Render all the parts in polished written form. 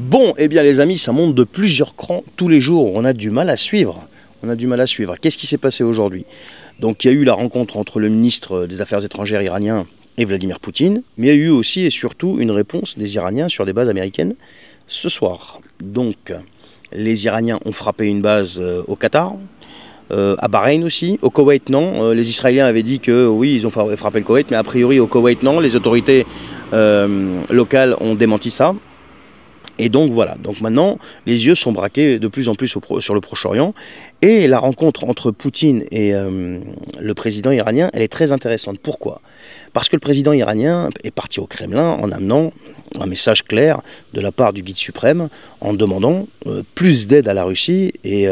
Bon, eh bien les amis, ça monte de plusieurs crans tous les jours. On a du mal à suivre. Qu'est-ce qui s'est passé aujourd'hui? Donc il y a eu la rencontre entre le ministre des Affaires étrangères iranien et Vladimir Poutine, mais il y a eu aussi et surtout une réponse des Iraniens sur des bases américaines ce soir. Donc les Iraniens ont frappé une base au Qatar, à Bahreïn aussi, au Koweït non. Les Israéliens avaient dit que oui, ils ont frappé le Koweït, mais a priori au Koweït non. Les autorités locales ont démenti ça. Et donc voilà, donc maintenant les yeux sont braqués de plus en plus sur le Proche-Orient, et la rencontre entre Poutine et le président iranien, elle est très intéressante. Pourquoi? Parce que le président iranien est parti au Kremlin en amenant un message clair de la part du guide suprême en demandant plus d'aide à la Russie et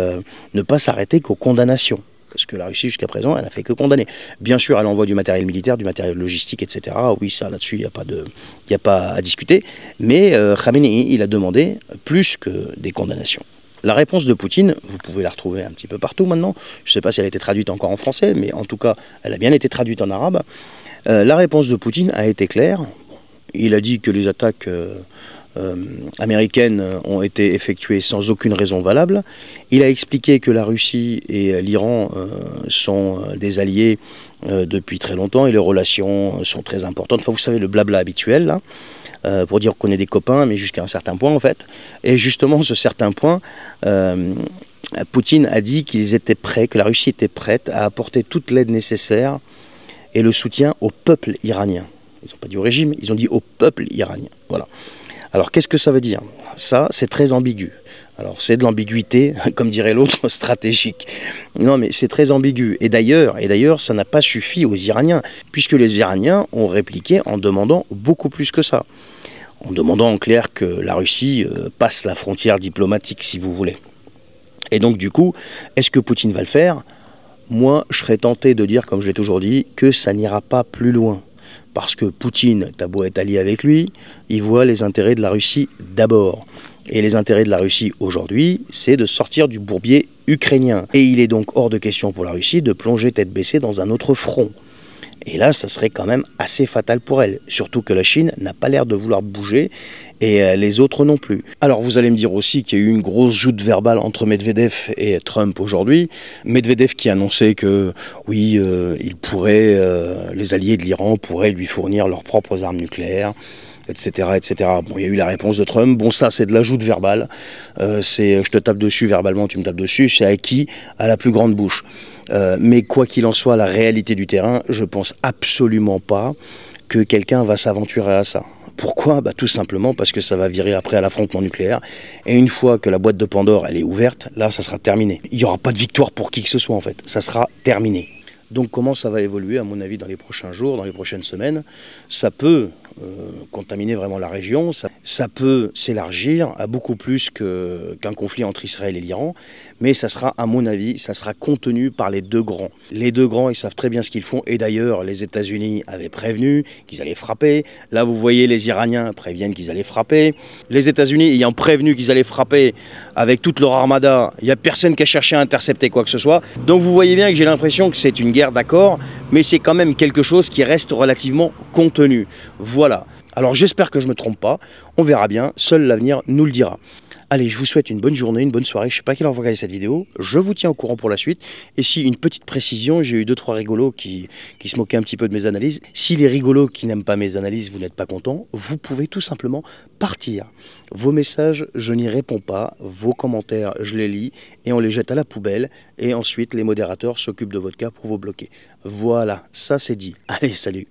ne pas s'arrêter qu'aux condamnations. Parce que la Russie, jusqu'à présent, elle n'a fait que condamner. Bien sûr, elle envoie du matériel militaire, du matériel logistique, etc. Oui, ça, là-dessus, il n'y a pas à discuter. Mais Khamenei, il a demandé plus que des condamnations. La réponse de Poutine, vous pouvez la retrouver un petit peu partout maintenant. Je ne sais pas si elle a été traduite encore en français, mais en tout cas, elle a bien été traduite en arabe. La réponse de Poutine a été claire. Il a dit que les attaques américaines ont été effectuées sans aucune raison valable. Il a expliqué que la Russie et l'Iran sont des alliés depuis très longtemps et les relations sont très importantes. Enfin, vous savez, le blabla habituel, là, pour dire qu'on est des copains, mais jusqu'à un certain point, en fait. Et justement, ce certain point, Poutine a dit qu'ils étaient prêts, que la Russie était prête à apporter toute l'aide nécessaire et le soutien au peuple iranien. Ils n'ont pas dit au régime, ils ont dit au peuple iranien. Voilà. Alors, qu'est-ce que ça veut dire? Ça, c'est très ambigu. Alors, c'est de l'ambiguïté, comme dirait l'autre, stratégique. Non, mais c'est très ambigu. Et d'ailleurs, ça n'a pas suffi aux Iraniens, puisque les Iraniens ont répliqué en demandant beaucoup plus que ça. En demandant en clair que la Russie passe la frontière diplomatique, si vous voulez. Et donc, du coup, est-ce que Poutine va le faire? Moi, je serais tenté de dire, comme je l'ai toujours dit, que ça n'ira pas plus loin. Parce que Poutine, t'as beau être allié avec lui, il voit les intérêts de la Russie d'abord. Et les intérêts de la Russie aujourd'hui, c'est de sortir du bourbier ukrainien. Et il est donc hors de question pour la Russie de plonger tête baissée dans un autre front. Et là, ça serait quand même assez fatal pour elle. Surtout que la Chine n'a pas l'air de vouloir bouger, et les autres non plus. Alors vous allez me dire aussi qu'il y a eu une grosse joute verbale entre Medvedev et Trump aujourd'hui. Medvedev qui annonçait que oui, les alliés de l'Iran pourraient lui fournir leurs propres armes nucléaires, etc., etc. Bon, il y a eu la réponse de Trump. Bon, ça, c'est de la joute verbale. C'est je te tape dessus verbalement, tu me tapes dessus. C'est à qui? À la plus grande bouche. Mais quoi qu'il en soit, la réalité du terrain, je pense absolument pas que quelqu'un va s'aventurer à ça. Pourquoi? Tout simplement parce que ça va virer après à l'affrontement nucléaire. Et une fois que la boîte de Pandore elle est ouverte, là, ça sera terminé. Il n'y aura pas de victoire pour qui que ce soit, en fait. Ça sera terminé. Donc comment ça va évoluer, à mon avis, dans les prochains jours, dans les prochaines semaines? Ça peut contaminer vraiment la région, ça peut s'élargir à beaucoup plus qu'un conflit entre Israël et l'Iran, mais ça sera, à mon avis, ça sera contenu par les deux grands. Les deux grands, ils savent très bien ce qu'ils font, et d'ailleurs, les États-Unis avaient prévenu qu'ils allaient frapper. Là, vous voyez, les Iraniens préviennent qu'ils allaient frapper. Les États-Unis ayant prévenu qu'ils allaient frapper avec toute leur armada, il n'y a personne qui a cherché à intercepter quoi que ce soit. Donc vous voyez bien que j'ai l'impression que c'est une guerre, d'accord, mais c'est quand même quelque chose qui reste relativement contenu. Voilà. Alors j'espère que je ne me trompe pas, on verra bien, seul l'avenir nous le dira. Allez, je vous souhaite une bonne journée, une bonne soirée, je ne sais pas à quelle heure vous regardez cette vidéo, je vous tiens au courant pour la suite. Et si, une petite précision, j'ai eu 2-3 rigolos qui se moquaient un petit peu de mes analyses. Si les rigolos qui n'aiment pas mes analyses, vous n'êtes pas contents, vous pouvez tout simplement partir. Vos messages, je n'y réponds pas, vos commentaires, je les lis et on les jette à la poubelle. Et ensuite, les modérateurs s'occupent de votre cas pour vous bloquer. Voilà, ça c'est dit. Allez, salut!